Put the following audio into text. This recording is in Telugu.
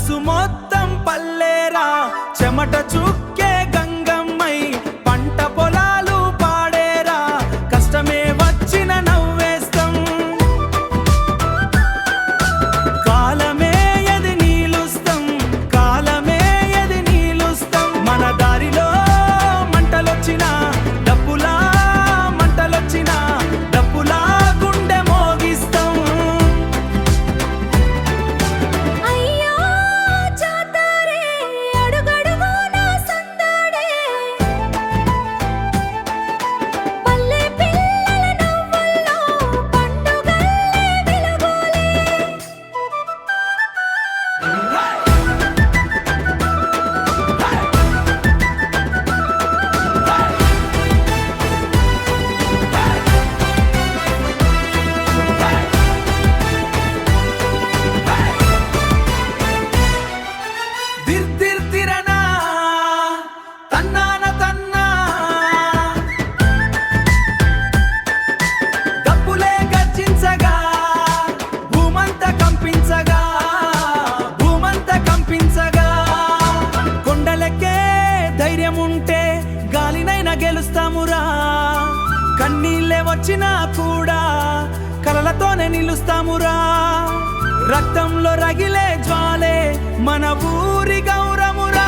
మనసు మొత్తం పల్లేరా చెమట చుక్కే గంగమ్మై పంట పొలాలు పాడేరా కష్టమే వచ్చిన నవ్వేస్తాం కాలమే ఎది నీలుస్తాం కాలమే ఎది నీలుస్తాం మన దారిలో మంటలొచ్చినా డప్పులా మంటలొచ్చినా డప్పులా గుండె మోగిస్తాం అయ్యో జాతరే అడుగడుగున సందడే పల్లె పిల్లల నవ్వుల్లో పండుగల్లే వెలుగులే దిర్దిర్దిరనా తన్నాన తన్నా డప్పులే గర్జించగా భూమంత కంపించగా భూమంత కంపించగా కొండలకే ధైర్యం ఉంటే గాలినైనా గెలుస్తామురా కన్నీళ్ళే వచ్చినా కూడా కలలతోనే నిలుస్తామురా రక్తంలో రగిలే జ్వాలే మన ఊరి గౌరమురా